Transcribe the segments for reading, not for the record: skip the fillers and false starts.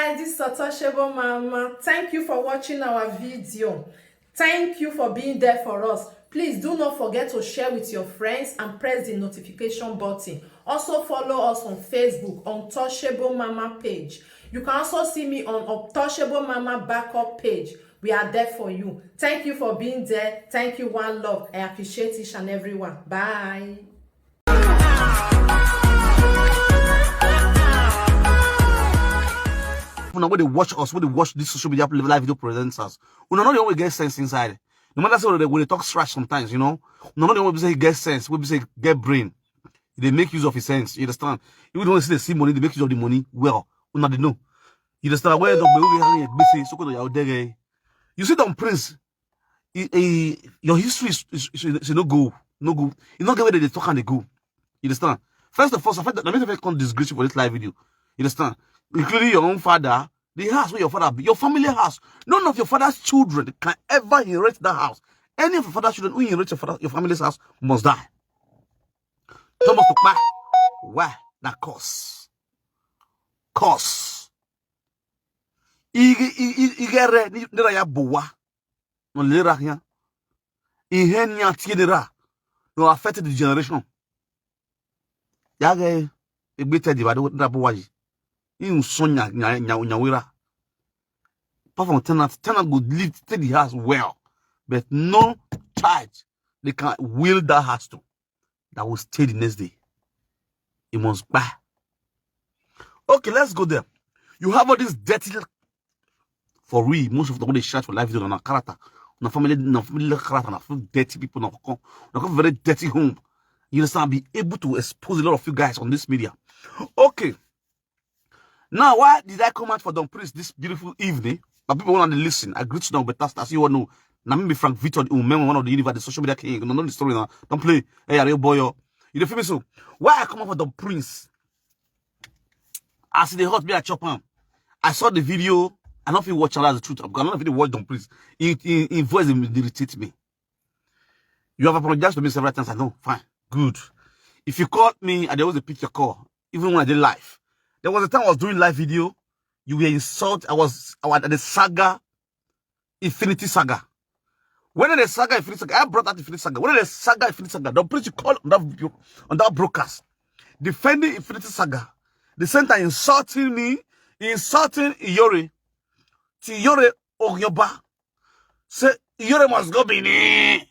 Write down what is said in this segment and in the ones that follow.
guys, this is Untouchable Mama. Thank you for watching our video. Thank you for being there for us. Please do not forget to share with your friends and press the notification button. Also follow us on Facebook, Untouchable Mama page. You can also see me on Untouchable Mama backup page. We are there for you. Thank you for being there. Thank you, one love. I appreciate each and everyone. Bye. When they watch us, when they watch this social media live video presenters, we know they always get sense inside. No matter when they talk trash sometimes, you know, no they always say get sense, we say get brain. They make use of his sense. You understand? If we don't see the see money, they make use of the money. Well, we not know. You understand? Where the you see them prince. Your history is no go, no go. You not get where they talk and they go. You understand? First of all, let me come disgrace you for this live video. You understand? Including your own father, the house where your father, your family house. None of your father's children can ever inherit that house. Any of your father's children who inherit your family's house must die. Thomas took back. Why? That cost. Cost. Igere nira ya bowa. No lera here. Ihenya tienera. No affected the generation. Yage egbete di bado na bowa yi. In Sonya Nyawira. Apart from tenant would live to the house well, but no charge they can will that house to that will stay the next day. It must buy. Okay, let's go there. You have all this dirty for real. Most of the they search for life video on a character, on a family character, on dirty people, on a very dirty home. You understand? Be able to expose a lot of you guys on this media. Okay. Now, why did I come out for Don Prince this beautiful evening? But people want to listen. I greet you now, but as you all know, now me Frank Victor, one of the universe, the social media king. You know the story now. Don't play. Hey, real boy, you feel me? So, why I come out for Don Prince? As they hurt me, I chop him. I saw the video. I don't feel watch that's the truth. Because I don't feel watch Don Prince. In voice, they irritate me. You have apologized to me several times. I know. Fine. Good. If you called me, I always pick your call, even when I did live. There was a time I was doing live video. You were insulted. I was at the Saga, Infinity Saga. When the Saga Infinity Saga, I brought out Infinity Saga. When the Saga Infinity Saga, the preacher called on that broadcast, defending Infinity Saga. The center insulting me, insulting Iyore. Iyore Ogyoba. Say Iyore must go Bini.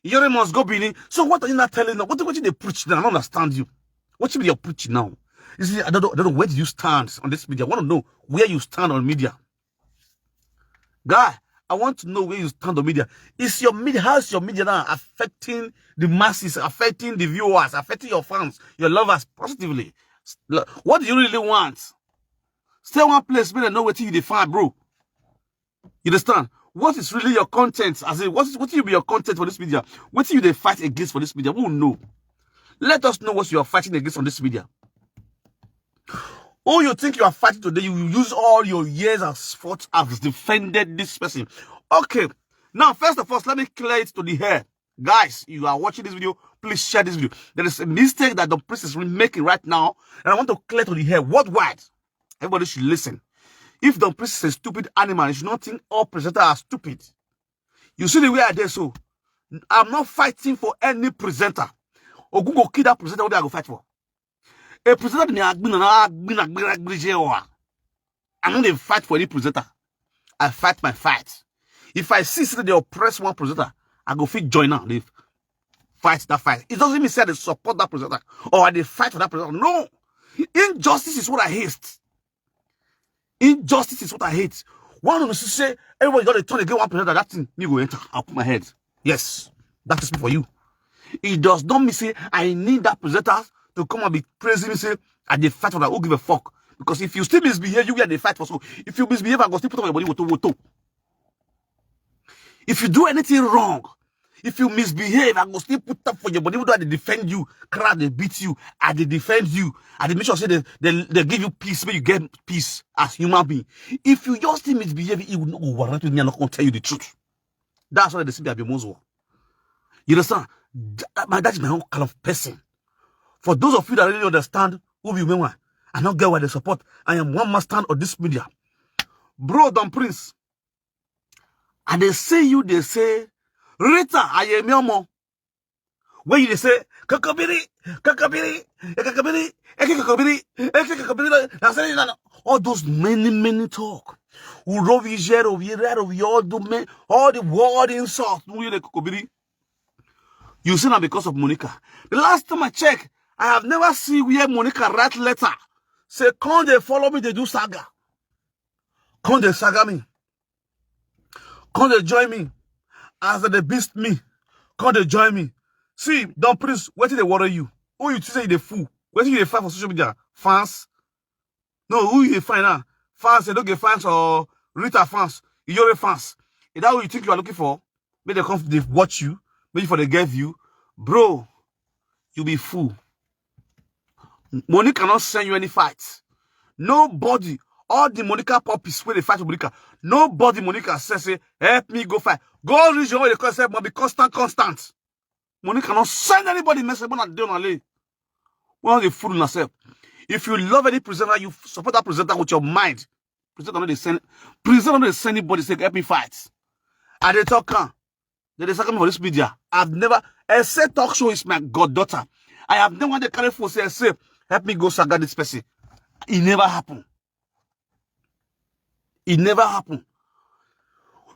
Iyore must go Bini. So what are you not telling them? What did they preach now? I don't understand you. What should be your preaching now? You see, I don't know where do you stand on this media. I want to know where you stand on media. Guy, I want to know where you stand on media. Is your media, how is your media now affecting the masses, affecting the viewers, affecting your fans, your lovers positively? What do you really want? Stay one place, man, and know what you define, bro. You understand? What is really your content? As in, what will be your content for this media? What do you fight against for this media? We will know. Let us know what you are fighting against on this media. Oh, you think you are fighting today, you use all your years as fought, as defended this person. Okay. Now, first of all, let me clear it to the hair. Guys, you are watching this video, please share this video. There is a mistake that the priest is making right now, and I want to clear to the hair worldwide. Everybody should listen. If the priest is a stupid animal, you should not think all presenters are stupid. You see the way I did so. I'm not fighting for any presenter. Or go kill that presenter, what I go fight for. A presenter I don't fight for any presenter. I fight my fight. If I see that they oppress one presenter, I go fit join now. They fight that fight. It doesn't mean say they support that presenter or they fight for that presenter. No. Injustice is what I hate. Injustice is what I hate. One of them say everybody got to turn against one presenter. That thing me go enter. I'll put my head. Yes, that is for you. It does not mean say I need that presenter to come and be praising me, say, I did fight for that. Who give a fuck? Because if you still misbehave, you get the fight for so. If you misbehave, I go still put on your body woto. If you do anything wrong, if you misbehave, I go still put up for your body. Even though they defend you, crowd they beat you, and they defend you, and they make sure say they give you peace, but you get peace as human being. If you just still misbehave, it will not go warrant with me. I'm not gonna tell you the truth. That's why they say they be most. You understand? That is my own kind of person. For those of you that really understand who we mean, I don't get why they support. I am one man stand on this media. Bro, Don Prince. And they say you, they say, Rita, I am your mom. When you say, Kakabiri, Kakabiri, Kakabiri, Kakabiri, Kakabiri, all those many talk. All the word insult. You see now because of Monica. The last time I checked, I have never seen where Monica write letter. Say, come they follow me, they do saga. Come they saga me. Come they join me. As they beast me. Come they join me. See, Don Prince, where did they water you? Who you say they fool? Where did they find for social media? Fans? No, who you find now? Fans, they don't get fans or Rita fans. You're fans. Is that what you think you are looking for? Maybe they come, they watch you. Maybe for they get view. Bro, you be fool. Monica cannot send you any fights. Nobody, all the Monica puppies where they fight with Monica, nobody Monica says, help me go fight. Go reach your way, the concept must be constant. Monica cannot send anybody message on the day. Well, the fool in herself. If you love any presenter, you support that presenter with your mind. Presenter don't send anybody say, help me fight. And they talk, they talk me for this media. I've never, except talk show is my goddaughter. I have never had to carry phone say, help me go saga this person. It never happened. It never happened.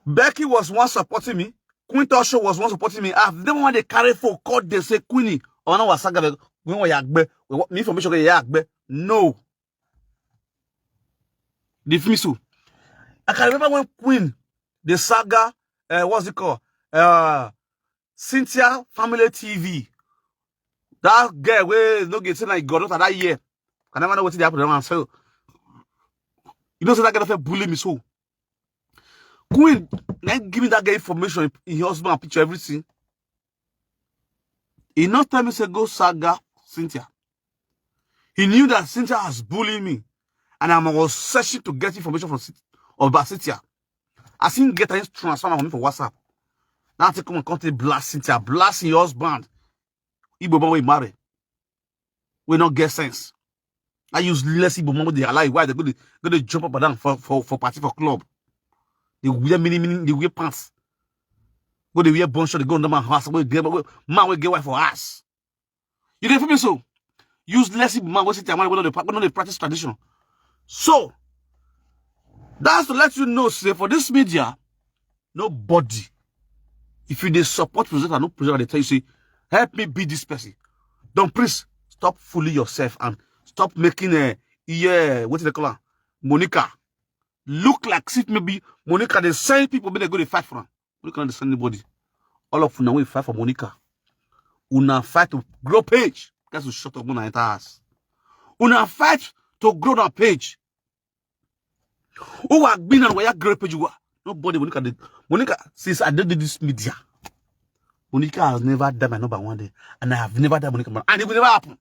Becky was once supporting me. Queen Tosho was once supporting me. I've never had to carry phone call they say Queenie. Or now was saga me information. No. The film. I can remember when Queen, the saga, what's it called? Cynthia Family TV. That girl where no get like got out that year. I never know what happened. So you know, so that girl bully me so. Queen, then give me that guy information in your husband picture, everything. He not tell me say go saga Cynthia. He knew that Cynthia has bullied me. And I was searching to get information from about Cynthia. I seen get a transfer from me for WhatsApp. Now I take come and come to blast Cynthia, blast your husband. Igbo man we marry. We not get sense. I use less Igbo man with the ally. Why they go to jump up and down for party for club. They wear they wear pants. Go they wear bunch, they go under my house. Man will get wife for us. You didn't feel me so? Use less Igbo man. We not the practice tradition. So that's to let you know, say for this media, nobody. If you they support presenter, no presenter, they tell you, say, help me beat this person. Don't please stop fooling yourself and stop making a what is the color? Monica. Look like if maybe Monica they send people when they go to fight for her. Monica don't send anybody. All of you now we fight for Monica. Una fight to grow page. That's to shut up Mona enter us. Una fight to grow that page. Who have been on where grow page you are? Nobody Monica did. Monica, since I did this media, Monica has never done my number one day. And I have never done Monica. And it will never happen.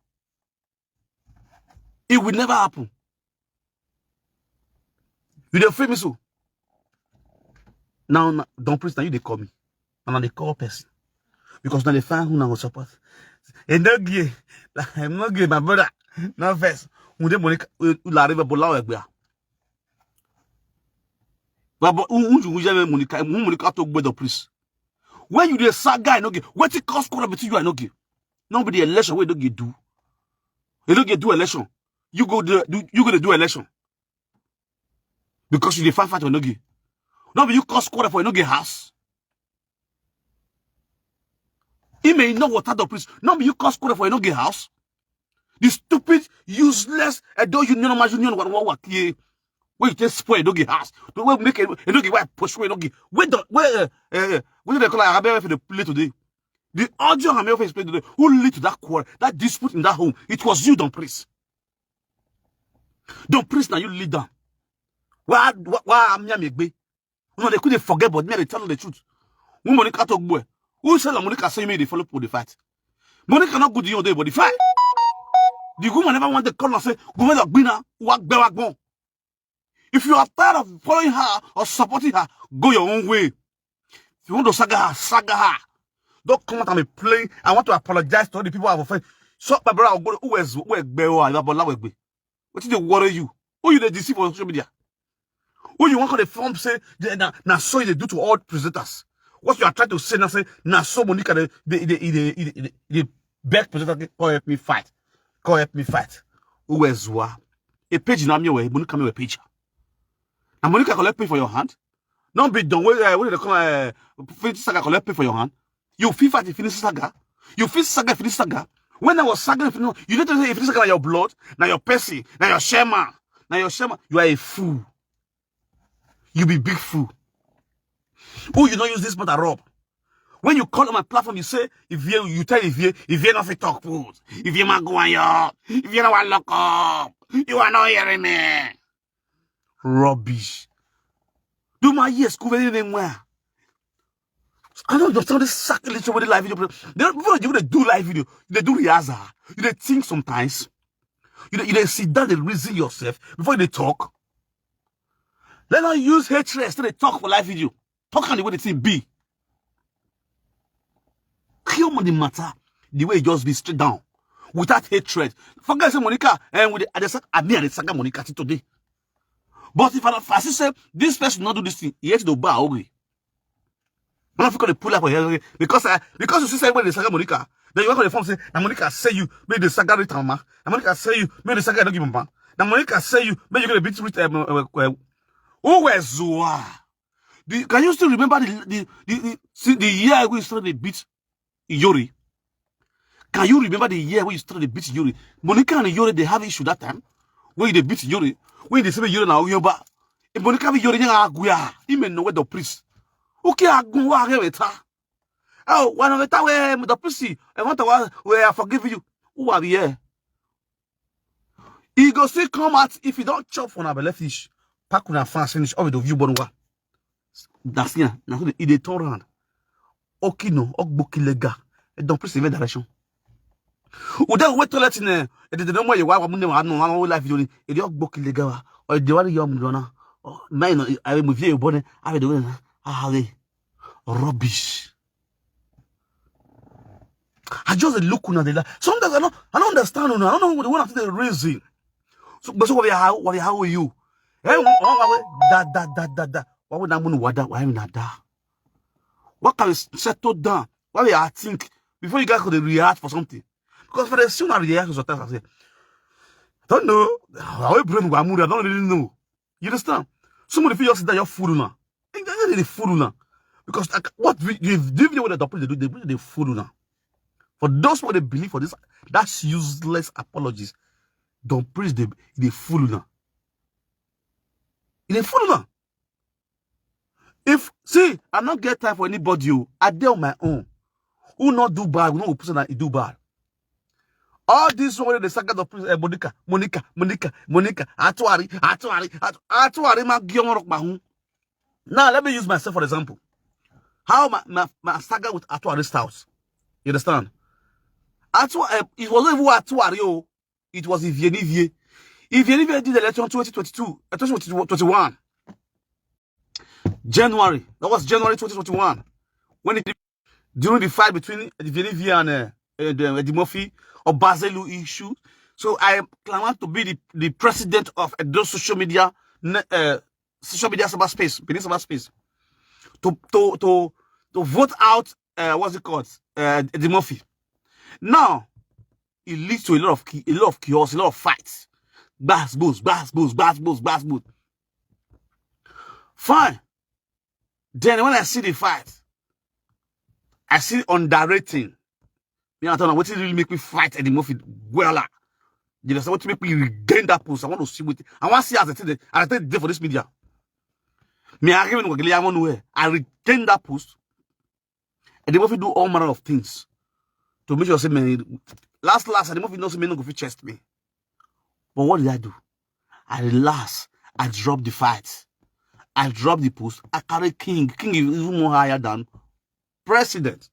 It will never happen. You don't feel me so? Now, don't please, now you they call me. And now they call person. Because now they find who now will support. And not gay. I'm not gay, my brother. Now first. When they Monica, la river bola egbe. But Monica talk about the police. When you the saga, I no get. What it cost between you, I no get. Nobody election where don't get do. You don't get do election. You go to do election. Because you the fight for no get. Nobody you cost quarter for no get house. He may know what the police. Nobody you cost quarter for no get house. The stupid, useless, though union what here. Where you just spoil, don't get house. The way make it, don't get why push away, don't get. Where they call I for the play today? The audio I may face play today. Who lead to that quarrel, that dispute in that home? It was you, Don't Priest. Don't Priest, now you lead them. Why am I make be? No, they couldn't forget, but me they tell the truth. Who Monica talk boy? Who said Monica say me they follow for the fight? Monica not good in your day, but the fight. The woman never want to call and say, go ahead, Gbina, walk back. If you are tired of following her or supporting her, go your own way. If you want to saga her. Don't come out and be playing. I want to apologize to all the people I've offended. So my brother, go who is what did they worry you? Who you they deceive on social media? When you want to the form say now so they do to all presenters. What you are trying to say now say now so Monica the best presenter call help me fight. Call help me fight. Who is what? A page na me way Monica me a page. And Monica collect pay for your hand. Don't be done when they come finish Saga collect pay for your hand. You feel fight you finish Saga. You feel Saga finish Saga. When I was Saga, you need to say if finish Saga na your blood, now your Percy, now your Sherman, now your Sherman, you are a fool. You be big fool. Oh, you don't use this matter rob. When you call on my platform, you say, if you tell if you not fit talk put, if you not go on your, if you not want lock up, you are not hearing me. Rubbish. Do my ears cover anywhere. I don't understand this sacrilege over the live video. Before you do live video, they do rehearsal. You think sometimes. You sit down and reason yourself before they talk. Let not use hatred to talk for live video. Talk on the way the thing be. Kill money matter the way it just be straight down without hatred. Forget say Monica and with the Saga Monica today. But if I say this person not do this thing, he has to bow away. I'm not going to pull up here because you see when the Saga Monica, then you work on the phone say, "Na Monica say you made the Saga return ma. Na Monica say you made the Saga don't give ma. Na Monica say you made you gonna beat with who was Zoa? Can you still remember the year we started the beat Yuri? Can you remember the year when you started the beat Yuri? Monica and Yuri they have issue that time when they beat Yuri. When they say Yuri na Oyoba, Monica and Yuri nyanga aguya. He may know where the priest. Okay, aguwa reweta. Oh, one of the time where the priest, I want to where I forgive you. Who are here? He go still come out if you don't chop on a belly fish. Pack on a fast finish over the view bonwa. That's yeah. Now they turn around. Okino, okbokilega. Et donc plus c'est direction. Ou then wait to let in et de no you wa munne wa no live video et de okbokilega wa. O de wa yom dona. Man I move you bonne avec de allez. Rubbish. I just look on the sometimes I don't understand. I don't know what the reason. So but so how are you? Hey, da. Why would I want to wada? Why am I da? What can we settle down? Why we are think before you guys could react for something? Because for the sooner reaction sometimes I say, I don't know. How you bring Guamuri? I don't really know. You understand? Somebody feel that you're fool now. They're fool now. Because what the video with the double they do, they fool now. For those who they believe for this, that's useless apologies. Don't preach the fool now. They fool now. If see, I not get time for anybody. I do on my own. Who not do bad? Who not person that do bad? All this one the Saga of Monica. Atuari. Now let me use myself for example. How my Saga with Atuari house. You understand? It wasn't even Atuari. It was Ivienivie. Ivienivie did the election 2022, 2021. January. That was January 2021. When it during the fight between Ivienivie and the Murphy or Baselu issue. So I clamored to be the president of those social media cyberspace, cyberspace, to vote out what's it called, the Murphy. Now it leads to a lot of chaos, a lot of fights. Bass. Fine. Then when I see the fight, I see underrating. I don't know what really make me fight at the Murphy. Well, you know, what to make me regain that post. I want to see what I want to see as I think for this media. I regain that post. And the Murphy do all manner of things to make sure say man. Last, the Murphy knows me no go fit chest me. But what did I do? I relax. I drop the fight. I drop the post. I carry King. King is even more higher than president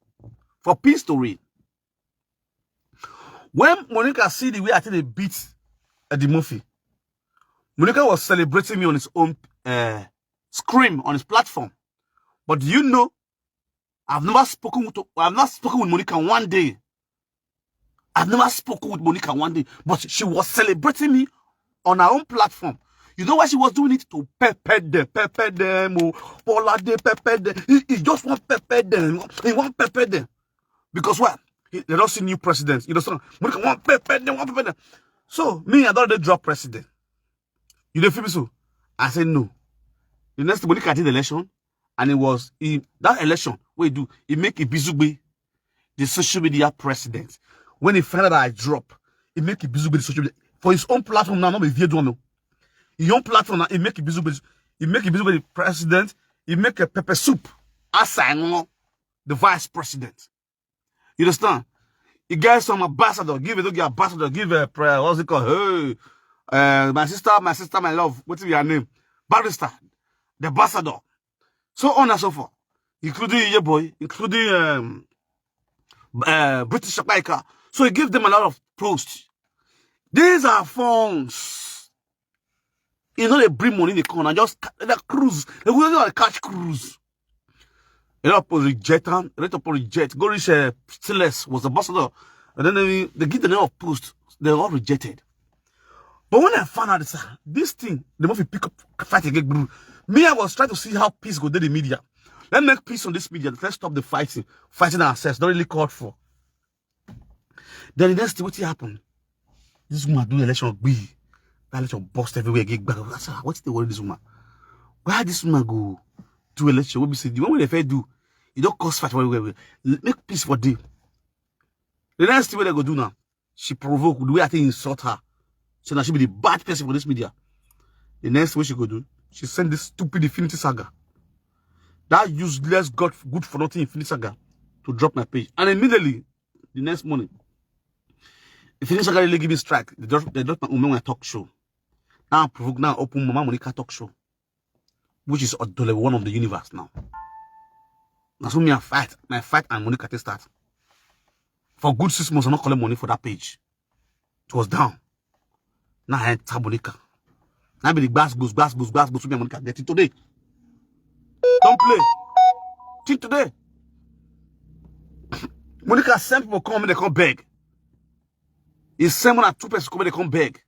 for peace to reign. When Monica see the way I think they beat the Murphy, Monica was celebrating me on his own scream on his platform. But do you know, I've not spoken with Monica one day. I've never spoken with Monica one day, but she was celebrating me on her own platform. You know why she was doing it? To pepper them, oh, Paula, they pepper them. He just want pepper them. He want pepper them. Because what? They don't see new presidents. You know, so want pepper them. So, me, I don't drop president. You don't feel me so? I said no. The next Monica did the election, and it was that election, what he do? He make Ibizugbe the social media president. When he found out that I drop, he make Ibizugbe the social media. For his own platform now, not be video. His own platform now, he make Ibizugbe the president. He make a pepper soup. Assign the vice president. You understand? He gets some ambassador. Give it to ambassador. Give a prayer. What's it called? Hey, my sister, my love. What's your name? Barrister. The ambassador. So on and so forth. Including your boy. Including British Jamaica. So he gave them a lot of posts. These are funds. You know, they bring money in the corner. Just the cruise. They will catch cruise. A lot of people reject them. A lot of people reject. Go reach Stiles was the ambassador. And then they give the name of post. They're all rejected. But when I found out this thing, they must pick up fight again. Me, I was trying to see how peace go to the media. Let's make peace on this media. Let's stop the fighting. Fighting ourselves. Not really called for. Then the next thing, what happened? This woman do the election B. That election bust everywhere. What's the worry this woman? Why this woman go to election? What we say? The one they do, you don't cause fight. Make peace for them. The next thing what they go do now, she provoke the way I think insult her. So now she be the bad person for this media. The next way she go do, she send this stupid Infinity Saga. That useless good for nothing Infinity Saga to drop my page. And immediately, the next morning, Infinity Saga really give me strike. They drop my Umewa talk show. Now provoke now open Mama Monica talk show. Which is one of the universe now. That's when my fight and Monica to start. For good 6 months, I'm not calling money for that page. It was down. Now I enter Monica. Now be the bass goes, with me Monica. Get it today. Don't play. Think today. Monica send people come, they come beg. It's same when 2 people come, they come beg.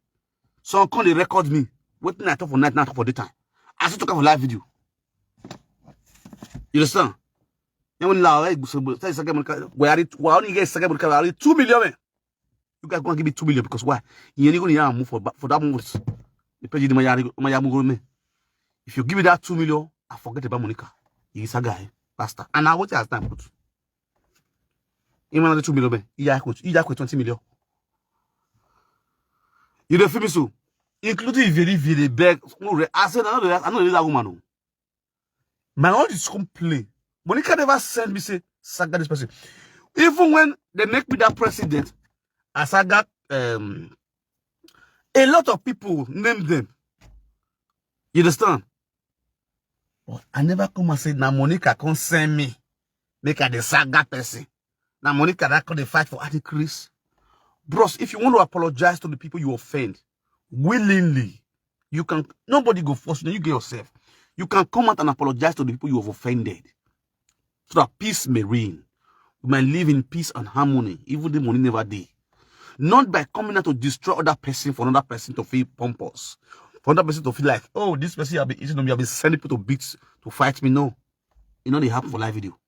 So come they record me. Waiting I talk for night, not talk for daytime. I still talk for live video. You understand? And when I only get 2 million. You guys gonna give me 2 million because why? You ain't gonna move for that month. If you give me that 2 million, I forget about Monica. He's a guy, pastor. And now what has time put? Even 2 million, he 20 million. You don't feel me so? Including very beg. I said I know that woman. My all is complain. Monica never sent me say Saga this person. Even when they make me that president, as I got a lot of people name them. You understand? But I never come and say now Monica can't send me. Make her the Saga person. Now Monica that can fight for Chris. Bros, if you want to apologize to the people you offend, willingly, you can. Nobody go force you. You get yourself. You can come out and apologize to the people you have offended, so that peace may reign. We might live in peace and harmony, even the money never did. Not by coming out to destroy other person for another person to feel pompous, for another person to feel like, oh, this person have been eating on me, have been sending people to beats to fight me. No, you know they happen for live video.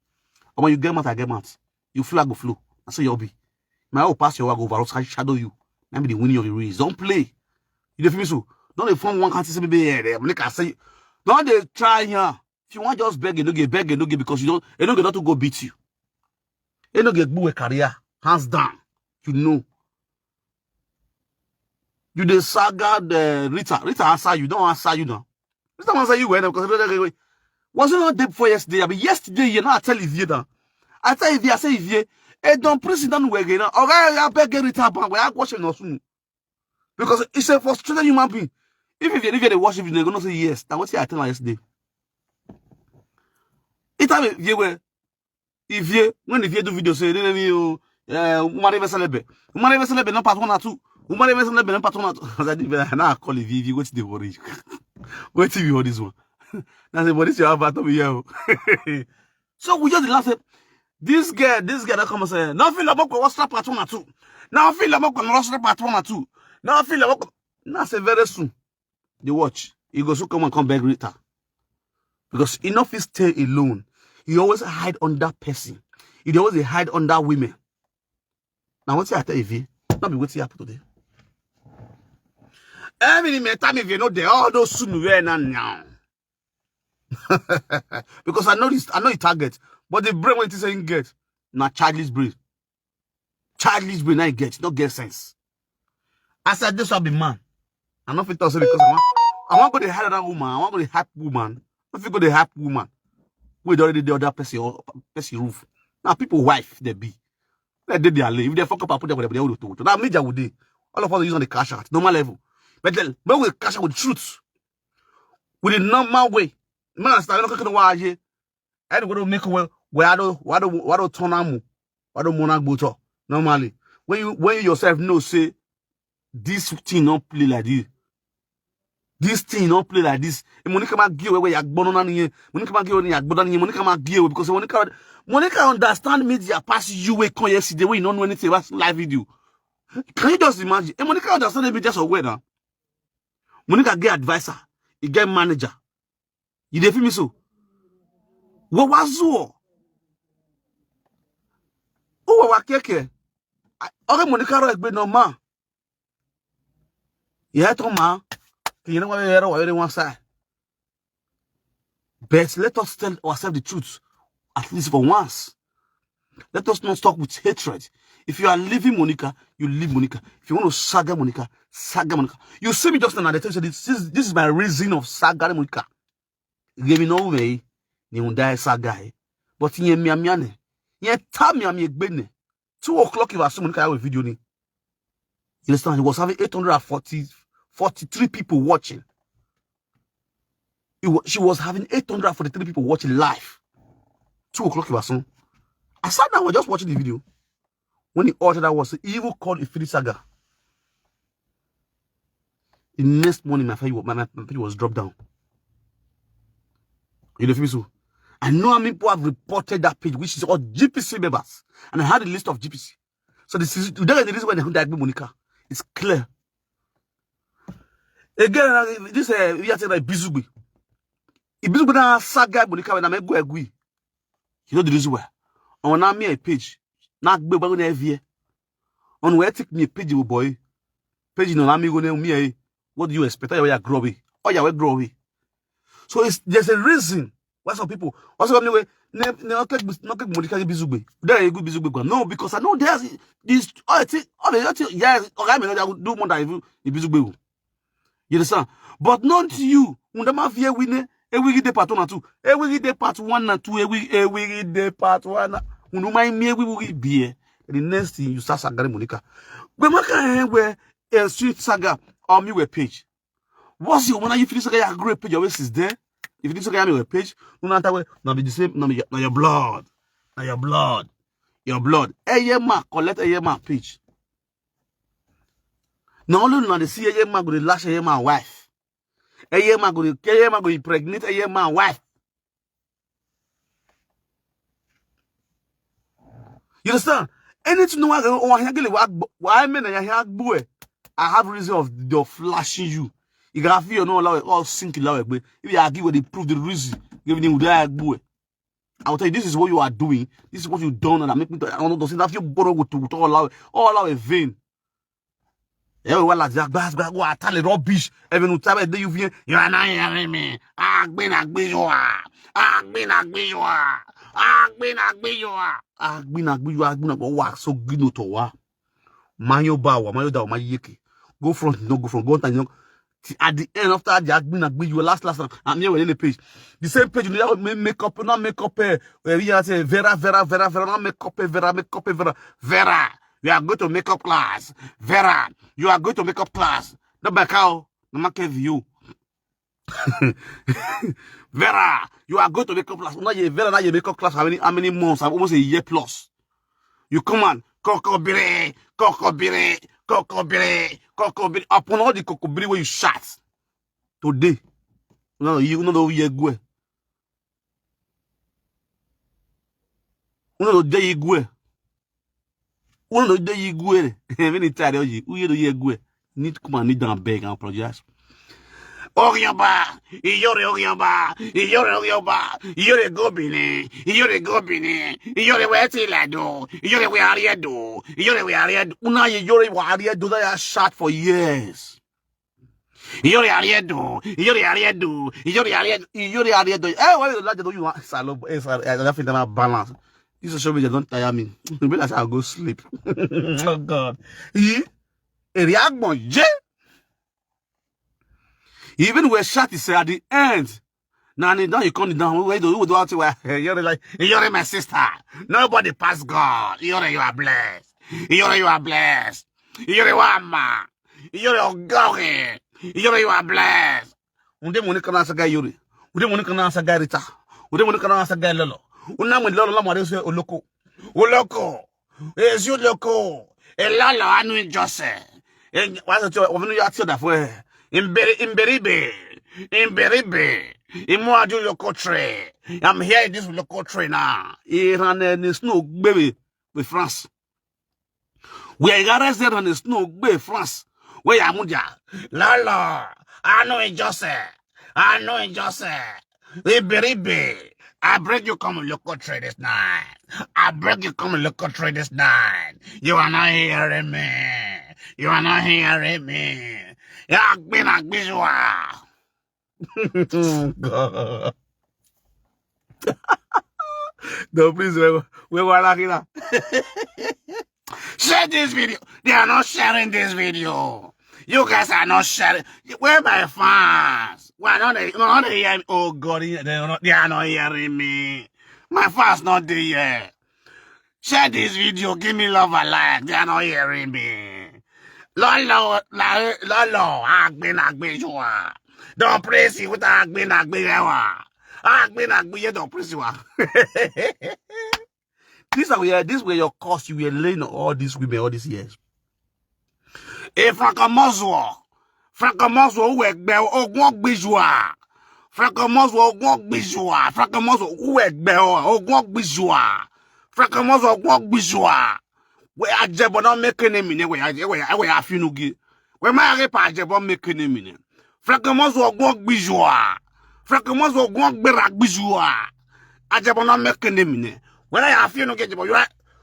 And when you get mad, I get mad. You feel like go flow. That's what you'll be. My old pass your work over, shadow you. Let me the winning of the race. Don't play. You feel me so? Don't they form one can't say me here. I say, don't they try here. If you want just beg and don't get because you don't get not to go beat you. You don't get boo a career. Hands down. You know. You the Saga, the Rita answer you. Don't answer you now. Rita answer you when because wasn't not deep for yesterday. I mean yesterday, you know, I tell you now. I tell you, I say if et don't president we again. Okay, I beg Rita bank. We are watching no soon. Because it's a frustrated human being. If you the worship, they're gonna say yes. That's what I tell her yesterday. It time you were if you do video say then you woman never celebrate. Woman never celebrate no part 1 or 2. Woman never celebrate no part 1 or 2. I did now call it Vivi. What's the worry? Wait till you hear this one. Now the this you have about here. So we just laugh. This guy that come and say, now feel about what's part 1 or 2. Now feel about what's part 1 or 2. Now feel about now say very soon. they watch. He goes to come back later. Because enough is stay alone. He always hide on that person. He always hide on that women. Now what's that if not be what's happen today? Every time if you know they all those soon now. Because I know the target, but the brain when it is saying get now childish brain. Childish brain I get, not get sense. I said this will be man. I'm not fit to say because I want to go to hide that woman. I want to go to hype woman. If you go to hype woman, we already the other person or person roof. Now people wife they be. They did their life. If they fuck up, I put them with the to. That major would do. All of us use on the cash out, normal level. But then when we cash out with truth, with the normal way, man, start looking at why here. I don't go to make well. Why do turn amu? Why do monarch buto? Normally, when you yourself know say this thing don't play like this. This thing don't play like this. Monica ma give away yak bonona niye. Monica ma give away yak bonona niye. Monica ma give away because Monica understand media pass you way come yesterday when you don't know anything about live video. Can you just imagine? Monica understand the media so well now. Monica get advisor, he get manager. You dey feel me so? What was so? Oh, what keke? Okay, Monica ro egbe no ma. Yeah, to ma. You know what you want to say? But let us tell ourselves the truth, at least for once. Let us not talk with hatred. If you are leaving Monica, you leave Monica. If you want to saga Monica, saga Monica. You see me just now, they tell you this is my reason of saga Monica. Give me no way, you won't die saga. But in your miamiane, you tell me I'm a bene. 2 o'clock if I saw Monica have a video. You understand? He was having 843 people watching. She was having 843 people watching live. 2 o'clock if I saw. I sat down, I was just watching the video. When the altar that was evil called Ifrit Saga. The next morning, my page was dropped down. You know, so I know how many people have reported that page, which is all GPC members. And I had a list of GPC. So this is the reason why they don't like Monica. It's clear. Again, this we are saying like Bizugbe. If Bizugbe na Saga Monica when I go agree. You know the reason why. On now me a page. Not be able to have on where take me a page boy. Page no me go me. What do you expect? You grow away. Oh yeah, we grow away. So there's a reason why some people also anyway not Monica Bizugbe. There you go Bizugbe. No, because I know there's this yes, okay, me know do more than Bizugbe. You understand? But not you. Undama fear winner. We get the part 1 and 2. We get the part 1 and 2. We get the part 1. When me we will be the next thing you start saga Monica. When where a street saga or me web page. What's your when you finish saga your great page always is there? If you finish saga your page, now be the same. Now your blood. Now your blood. Your blood. Collect a page. Now only they see a go to lash a wife. A go to impregnate a wife. You understand? Anything no why men I have reason of flashing you. You can feel no allow all sink allow if you are give they prove the reason giving you that I will tell you this is what you are doing. This is what you done and I make me I don't know that you borrow to all a vain. Everyone like that go attend the rubbish. Even no time you viens, you are not hearing me. So good no to wa. Mayo yeke. Go front, no go front. Go on at the end after the you last I'm here within the page. The same page you have make up, not make up we are say Vera, not make up Vera. You are going to make up class. Vera, you are going to make up class. No back out, no make view. Vera, you are going to make up class. Now you Vera, now you make up class. How many months? Almost a year plus. You come on, Kokobire. Upon all the Kokobire where you shot today. No, you know where you go. You know where you go. One of the you go. Many times you do you go. Need to come and need down beg and apologize. Orioba, Iyore Orioba, Iyore Orioba, Iyore Gobini, Iyore Gobini, Iyore Wetilado, Iyore Weariedo, Iyore Weariedo. Una Iyore Weariedo that I shot for years. Iyore Ariedo, Iyore Ariedo, Iyore Ariedo, Iyore Ariedo. Eh, why you like to do you want salo? I don't think that balance. This social media don't tire me. Maybe I shall go sleep. Oh God. React more, even when shot is at the end. Now you come down. Where do you do where you're like you're my sister. Nobody pass God. You are blessed. You are blessed. You're Wama. You're Gogi. You are blessed. Unde muni kana saga yuri. Unde muni kana saga rita. Unde muni kana saga lolo. Una muni lolo la mare so oloko. Oloko. Ezu loko. Elalo anu jose. What's the one you ask that for? Imberibe. Imo local trade. I'm here in this local trade now. Iran and the snow baby with France. We are arrested on the snow baby France. Where Amuja? Lala. I know it just I know it just Iberibe. I break you come local trade this night. I break you come local trade this night. You are not hearing me. You are not hearing me. I've been a visual. God. No, please, we were lucky now. Share this video. They are not sharing this video. You guys are not sharing. Where are my fans? Why not they hear me? Oh God, they are not hearing me. My fans not there yet. Share this video. Give me love and like. They are not hearing me. Lolo, Agbe, Joa. Don't praise you with Agbe, Agbe, don't praise you. This way your cost you were laying all these women all these years. Francomozo, Wegbe, Ogwon Bijua. Francomozo, Ogwon Bijua. Francomozo, Wegbe, Ogwon Bijua. Francomozo, Ogwon Bijua. We are jebo not making a minute. We are finugi. We marry pa jebo making a minute. Francomozo, Ogwon Bijua. Francomozo, Ogwon Berak Bijua. A jebo not making a minute. When I have you no get you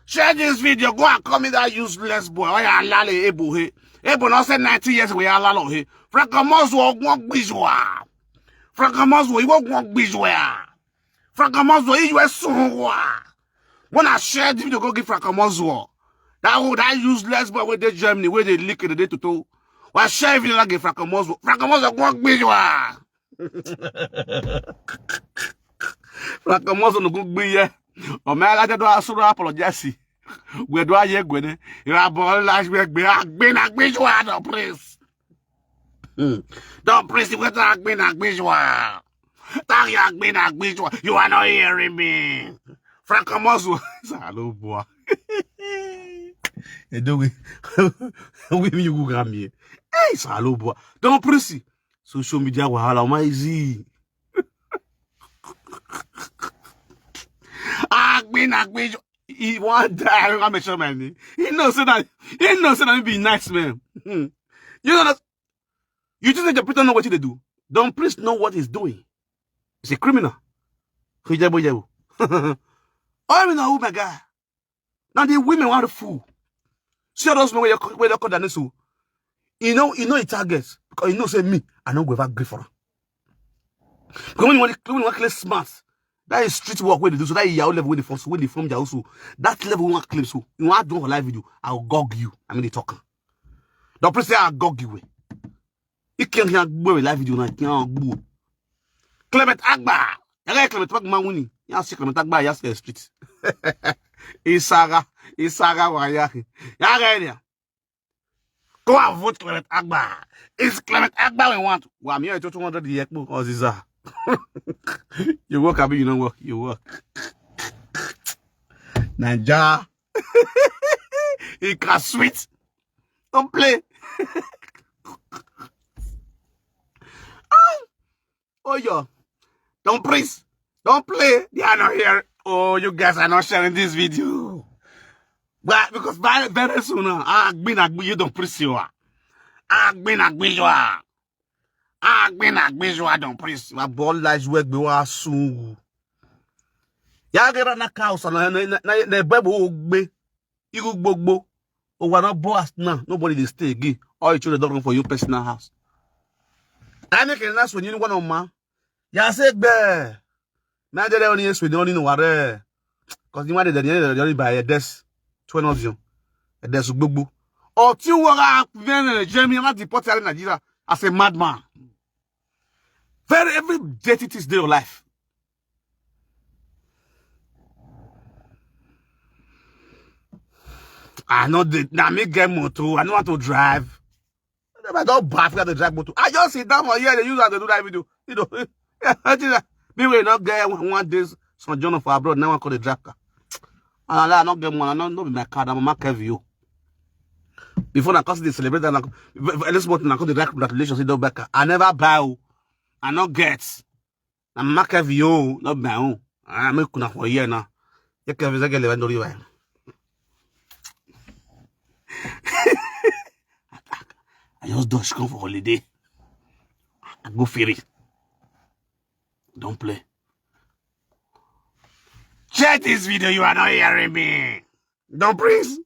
share this video, go and call me that useless boy. I am Lale Ebo he. Ebo not say 90 years we are Lalo he. Francomozo won't be joa. Francomozo he won't be joa. Francomozo he was so. When I share this video, go give Francomozo. That useless boy with the Germany where they lick the day to toe. Why share video like Francomozo? Francomozo won't be joa. Francomozo no good be yeah. O me ala do asuru apologize. We do aye gwene. You are born last week be agbejwa do praise. Don't praise with agbejwa. Tag ya agbejwa. You are not hearing me. Francomozo. Hello boy. E do we you go gram me. Hey, hello boy. Don't praise. Social media wahala ma easy. Agbe, he want die. I'm a man. He knows that be nice, man. You know that you just need to pretend know what they do. Don't please know what he's doing. He's a criminal. Oh, my God. Now the women want to fool. See those men where they call that so. You know it targets because you know say me. I don't go ever agree for her. Because when you want to play smart. That is street work where they do so. That is your level when they form your also. That level we want to claim so. You want to do a live video, I'll gog you. I mean they talking. Don't please say I'll gog you. You can't hear a live video now. Can't go. Clement Agba. You got Clement Agba winning. You see Clement Agba yes the street. It's Saga waya. You got it. Go and vote Clement Agba. It's Clement Agba we want. Well, I'm here to 200 the Ekbo or Ziza. You work, Abi, you don't work. You work. Nanja. He can sweet. Don't play. Oh, yeah. Don't praise. Don't play. They are not here. Oh, you guys are not sharing this video. But because very soon, you don't praise you. I don't praise. My ball lies work be was soon. Ya get na house and na Bible be. You go. Oh, we're not boss now. Nobody they stay again. All your children don't run for your personal house. I make a nice when you want on ma. Ya say be. Now they only yes we don't know what there. Cause you wanted the only by a desk 20 of you. A desk gbogbo. Or two were Jeremy not deported in Nigeria as a madman. Every dirty is their life. I know now me get motor. I know how to drive. I don't bath to drive motor. I just sit down for here. They use how to do that video. You know, me will not get one day some journal for abroad. Now I call the drive car. And I not get one. I not be my card. I'm a mark you. Before I cause they celebrate that, this morning I call the drive congratulations. He don't back. I never buy. I not get. I'm mark you. Not my own. I make kuna for here now. You can visit the vendor river. I just don't come for holiday. I go ferry. Don't play. Check this video, you are not hearing me. Don't praise.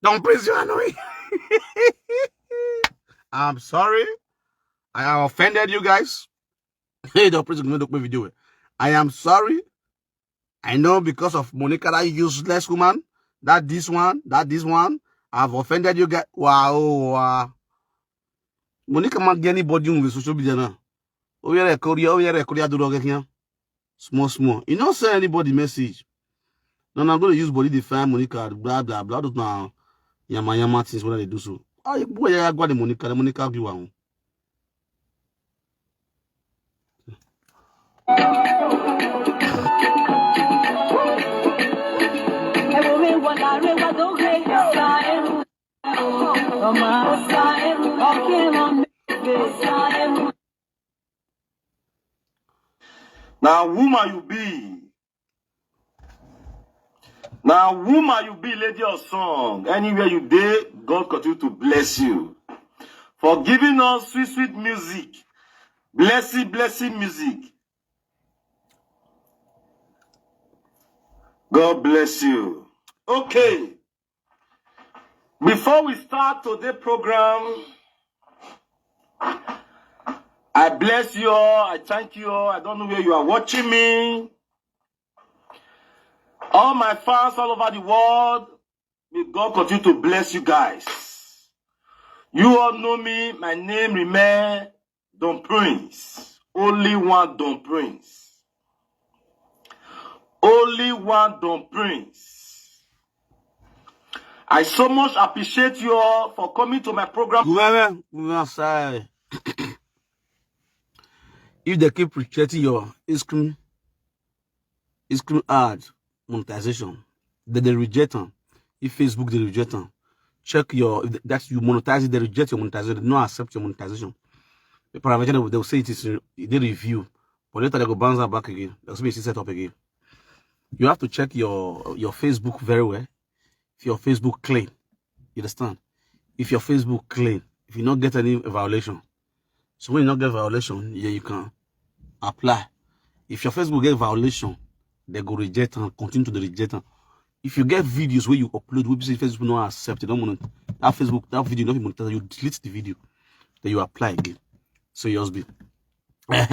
Don't praise, you are not hearing. I'm sorry. I have offended you guys. Hey, don't praise, don't play video. I am sorry. I know because of Monica, that useless woman, that this one, I've offended you guys. Wow. Monica can't get anybody with social media now. Oh, yeah, Korea, do here. Small. You don't send anybody message. No, I'm going to use body define Monica, blah, blah, blah. Now, yama things when they do so. Oh, boy, I got the Monica view on. Now, woman you be. Now, woman you be, lady or song. Anywhere you day, God continue to bless you. For giving us sweet music. Blessing music. God bless you. Okay. Before we start today's program, I bless you all. I thank you all. I don't know where you are watching me. All my fans all over the world, may God continue to bless you guys. You all know me. My name remains Don Prince. Only one Don Prince. Only one Don Prince. I so much appreciate you all for coming to my program. If they keep rejecting your screen ad monetization, then they reject them. If Facebook they reject them, check your if that's you monetize it, they reject your monetization, they don't accept your monetization. The parameter they'll say it is they review, but later they go bounce that back again. They'll be set up again. You have to check your Facebook very well. If your Facebook clean, you understand? If your Facebook clean, if you not get any violation, so when you not get violation, yeah, you can apply. If your Facebook get violation, they go reject and continue to the reject. If you get videos where you upload, we say Facebook not accept it, don't want that Facebook that video not monetize, you delete the video, then you apply again. So yours be. Allah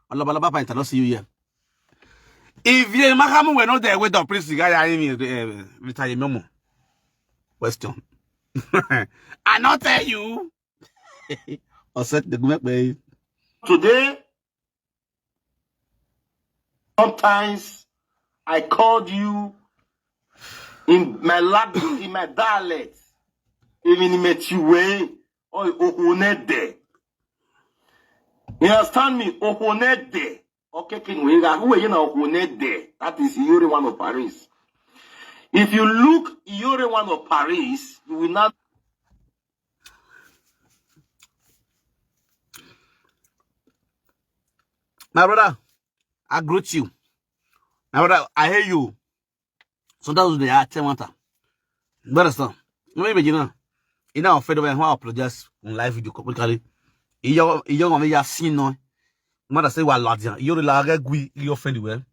I don't see you here. If you Makamu were not there with the prince guy, I mean retire memo. Question. I not tell you. Or set the way. Today, sometimes I called you in my language, in my dialect. Even in my way, or ohonede. You understand me? Ohonede. Okay, King Wiga, who are you now? Ohonede. That is Iore one of Paris. If you look Iore one of Paris, you will not. My brother, I greet you. My brother, I hear you. Sometimes they are 10 water. But maybe you know, afraid of how I apologize on live video publicly. iyo on ya sin no. Mother say wa ladian. Iyo la regui iyo friend we.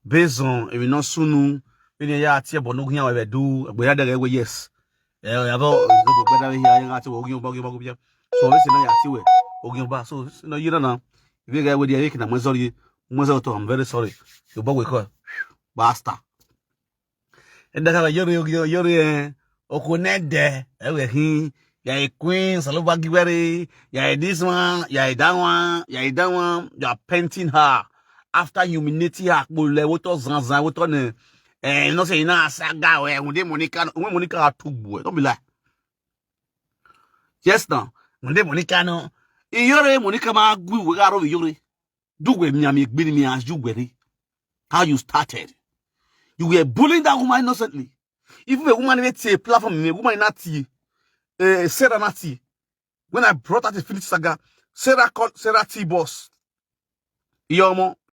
Based on if no sunu we ya tie bono hia we do we ya we yes. Ya bo better here ya ati ogun bogi bia. So we say no ya ti we ogun ba. So no you know if you guys with the na mo sorry. I'm very sorry. You bog we call. Basta. And that yori okunede ewe hin ya queen saloba giwere ya this one ya that one ya that one you are painting her after humiliating her bole woto zanzan woto ne no say na saga we Monica atugbo don't be lie. Yes now Monica no iyore Monica ma gwi we garo iyore dugwe miami gbini mi as you gwere how you started. You were bullying that woman innocently. If a woman made a platform, a woman not Sarah Nati. When I brought her to finish Saga, Sarah called Sarah T boss. Yomo,